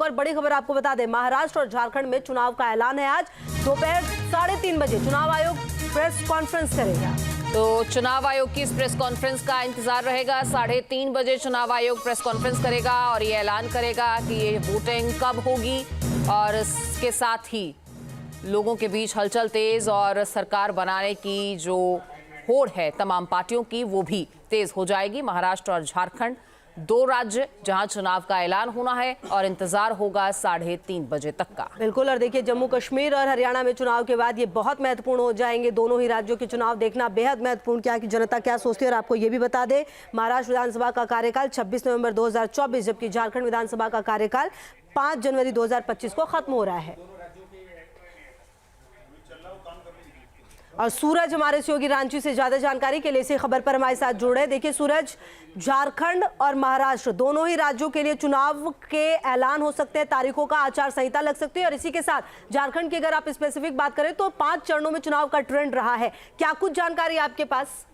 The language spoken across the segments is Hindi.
और बड़ी खबर आपको बता दें, महाराष्ट्र और झारखंड में चुनाव का ऐलान है। आज दोपहर 3:30 बजे चुनाव आयोग प्रेस कॉन्फ्रेंस करेगा। तो चुनाव आयोग की इस प्रेस कॉन्फ्रेंस का इंतजार रहेगा। 3:30 बजे चुनाव आयोग प्रेस कॉन्फ्रेंस करेगा और ये ऐलान करेगा कि ये वोटिंग कब होगी, और इसके साथ ही लोगों के बीच हलचल तेज और सरकार बनाने की जो होड़ है तमाम पार्टियों की, वो भी तेज हो जाएगी। महाराष्ट्र और झारखंड, दो राज्य जहां चुनाव का ऐलान होना है और इंतजार होगा 3:30 बजे तक का। बिल्कुल। और देखिए, जम्मू कश्मीर और हरियाणा में चुनाव के बाद ये बहुत महत्वपूर्ण हो जाएंगे। दोनों ही राज्यों के चुनाव देखना बेहद महत्वपूर्ण, क्या कि जनता क्या सोचती है। और आपको ये भी बता दें, महाराष्ट्र विधानसभा का कार्यकाल 26 नवंबर 2024, जबकि झारखंड विधानसभा का कार्यकाल 5 जनवरी 2025 को खत्म हो रहा है। और सूरज हमारे सहयोगी रांची से ज्यादा जानकारी के लिए इसी खबर पर हमारे साथ जुड़ रहे हैं। देखिए सूरज, झारखंड और महाराष्ट्र दोनों ही राज्यों के लिए चुनाव के ऐलान हो सकते हैं, तारीखों का आचार संहिता लग सकती है। और इसी के साथ झारखंड की अगर आप स्पेसिफिक बात करें तो 5 चरणों में चुनाव का ट्रेंड रहा है। क्या कुछ जानकारी आपके पास?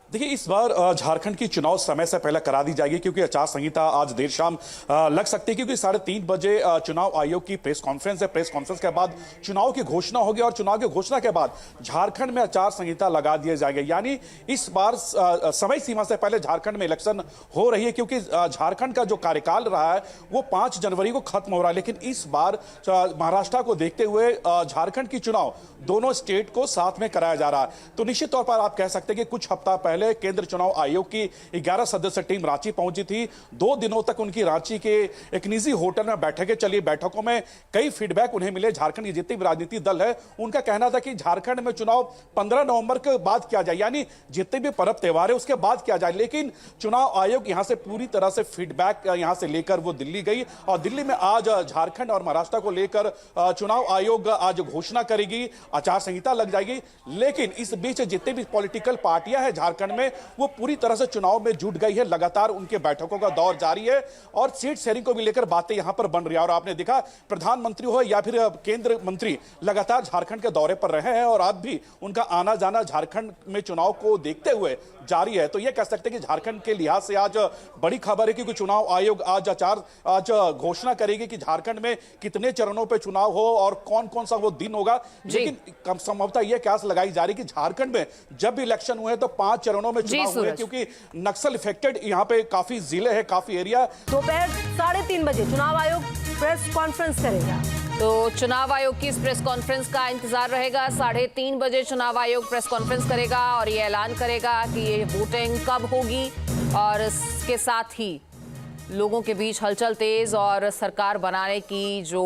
देखिए, इस बार झारखंड की चुनाव समय से पहले करा दी जाएगी, क्योंकि आचार संहिता आज देर शाम लग सकती है, क्योंकि 3:30 बजे चुनाव आयोग की प्रेस कॉन्फ्रेंस है। प्रेस कॉन्फ्रेंस के बाद चुनाव की घोषणा होगी और चुनाव की घोषणा के बाद झारखंड में आचार संहिता लगा दिए जाएंगे। यानी इस बार समय सीमा से पहले झारखंड में इलेक्शन हो रही है, क्योंकि झारखंड का जो कार्यकाल रहा है वो 5 जनवरी को खत्म हो रहा है। लेकिन इस बार महाराष्ट्र को देखते हुए झारखंड की चुनाव दोनों स्टेट को साथ में कराया जा रहा है। तो निश्चित तौर पर आप कह सकते हैं कि कुछ हफ्ता पहले केंद्र चुनाव आयोग की 11 सदस्य टीम रांची पहुंची थी। 2 दिनों तक उनकी रांची के एक निजी होटल में बैठकें चली। बैठकों में कई फीडबैक उन्हें मिले। झारखंड के जितने भी राजनीतिक दल है उनका कहना था कि झारखंड में चुनाव 15 नवंबर के बाद किया जाए, यानी जितने भी पर्व त्योहार है उसके बाद किया जाए। लेकिन चुनाव आयोग यहां से पूरी तरह से फीडबैक यहां से लेकर वो दिल्ली गई, और दिल्ली में आज झारखंड और महाराष्ट्र को लेकर चुनाव आयोग आज घोषणा करेगी, आचार संहिता लग जाएगी। लेकिन इस बीच जितने भी पॉलिटिकल पार्टियां हैं झारखंड में वो पूरी तरह से चुनाव में जुट गई है। लगातार उनके बैठकों का दौर जारी है और सीट शेयरिंग को भी लेकर बातें यहां पर बन रही है। और आपने देखा, प्रधानमंत्री हो या फिर केंद्र मंत्री लगातार झारखंड के दौरे पर रहे हैं, और आज भी उनका आना जाना झारखंड में चुनाव को देखते हुए जारी है। तो यह कह सकते हैं कि झारखंड के लिहाज से आज बड़ी खबर है, क्योंकि चुनाव आयोग आज घोषणा करेगी कि झारखंड में कितने चरणों पर चुनाव हो और कौन कौन सा वो दिन होगा। लेकिन संभवतः यह कयास लगाई जा रही कि झारखंड में जब भी इलेक्शन हुए तो 5 चरणों में चुनाव हुए, क्योंकि नक्सल इफेक्टेड यहाँ पे काफी जिले हैं, काफी एरिया। दोपहर 3:30 बजे चुनाव आयोग प्रेस कॉन्फ्रेंस करेगा। तो चुनाव आयोग की इस प्रेस कॉन्फ्रेंस का इंतजार रहेगा। 3:30 बजे चुनाव आयोग प्रेस कॉन्फ्रेंस करेगा और ये ऐलान करेगा कि ये वोटिंग कब होगी, और इसके साथ ही लोगों के बीच हलचल तेज और सरकार बनाने की जो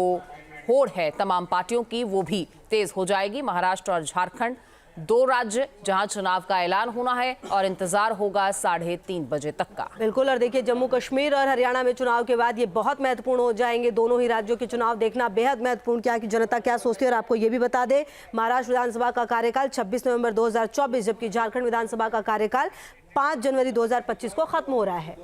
होड़ है तमाम पार्टियों की, वो भी तेज हो जाएगी। महाराष्ट्र और झारखंड, दो राज्य जहां चुनाव का ऐलान होना है और इंतजार होगा 3:30 बजे तक का। बिल्कुल। और देखिए, जम्मू कश्मीर और हरियाणा में चुनाव के बाद ये बहुत महत्वपूर्ण हो जाएंगे। दोनों ही राज्यों के चुनाव देखना बेहद महत्वपूर्ण, क्या कि जनता क्या सोचती है। और आपको ये भी बता दें, महाराष्ट्र विधानसभा का कार्यकाल 26 नवंबर 2024, जबकि झारखंड विधानसभा का कार्यकाल 5 जनवरी 2025 को खत्म हो रहा है।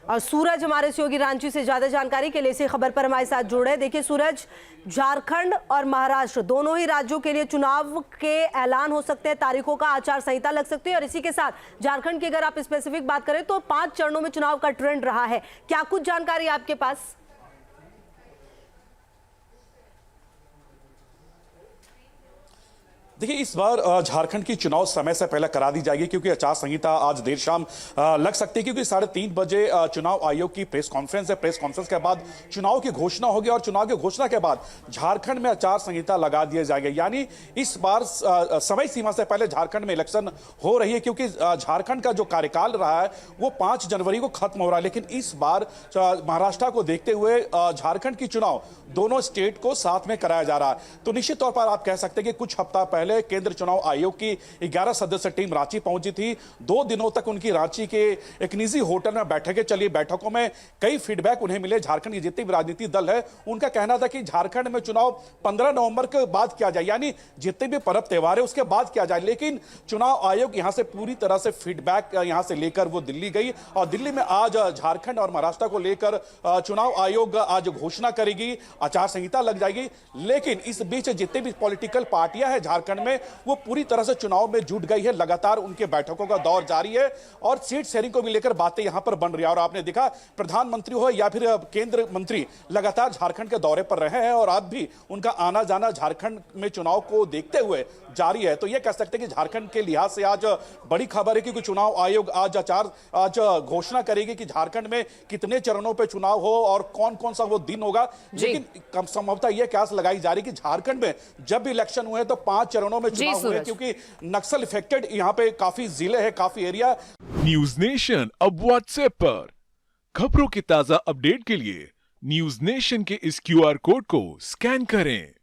और सूरज हमारे सहयोगी रांची से ज्यादा जानकारी के लिए इसी खबर पर हमारे साथ जुड़ रहे हैं। देखिए सूरज, झारखंड और महाराष्ट्र दोनों ही राज्यों के लिए चुनाव के ऐलान हो सकते हैं, तारीखों का आचार संहिता लग सकती है। और इसी के साथ झारखंड की अगर आप स्पेसिफिक बात करें तो 5 चरणों में चुनाव का ट्रेंड रहा है। क्या कुछ जानकारी आपके पास? देखिए, इस बार झारखंड की चुनाव समय से पहले करा दी जाएगी, क्योंकि आचार संहिता आज देर शाम लग सकती है, क्योंकि 3:30 बजे चुनाव आयोग की प्रेस कॉन्फ्रेंस है। प्रेस कॉन्फ्रेंस के बाद चुनाव की घोषणा होगी और चुनाव की घोषणा के बाद झारखंड में आचार संहिता लगा दिए जाएंगे। यानी इस बार समय सीमा से पहले झारखंड में इलेक्शन हो रही है, क्योंकि झारखंड का जो कार्यकाल रहा है वो 5 जनवरी को खत्म हो रहा है। लेकिन इस बार महाराष्ट्र को देखते हुए झारखंड की चुनाव दोनों स्टेट को साथ में कराया जा रहा है। तो निश्चित तौर पर आप कह सकते हैं कि कुछ हफ्ता पहले केंद्र चुनाव आयोग की 11 सदस्य टीम रांची पहुंची थी। 2 दिनों तक उनकी रांची के एक निजी होटल में बैठकें चली। बैठकों में कई फीडबैक उन्हें मिले। झारखंड के जितने भी राजनीतिक दल है उनका कहना था कि झारखंड में चुनाव 15 नवंबर के बाद किया जाए, यानी जितने भी पर्व त्योहार है उसके बाद किया जाए। लेकिन चुनाव आयोग यहां से पूरी तरह से फीडबैक यहां से लेकर वो दिल्ली गई, और दिल्ली में आज झारखंड और महाराष्ट्र को लेकर चुनाव आयोग आज घोषणा करेगी, आचार संहिता लग जाएगी। लेकिन इस बीच जितने भी पॉलिटिकल पार्टियां हैं झारखंड झारखंड में वो पूरी तरह से चुनाव में जुट गई है। लगातार उनके बैठकों का दौर जारी है और सीट शेयरिंग को भी लेकर बातें यहां पर बन रही है। और आपने देखा प्रधानमंत्री हो या फिर केंद्र मंत्री लगातार झारखंड के दौरे पर रहे हैं और आज भी उनका आना जाना झारखंड में चुनाव को देखते हुए जारी है। तो यह कह सकते हैं कि झारखंड के लिहाज से आज बड़ी खबर है, क्योंकि चुनाव आयोग आज घोषणा करेगी कि झारखंड में कितने चरणों पे चुनाव हो और कौन कौन सा वो दिन होगा। लेकिन संभवतः यह कयास लगाई जा रही कि झारखंड में जब भी इलेक्शन हुए तो 5 चरणों में चुनाव हुए, क्योंकि नक्सल इफेक्टेड यहाँ पे काफी जिले हैं, काफी एरिया। न्यूज नेशन अब व्हाट्सएप पर खबरों की ताजा अपडेट के लिए न्यूज नेशन के इस QR कोड को स्कैन करें।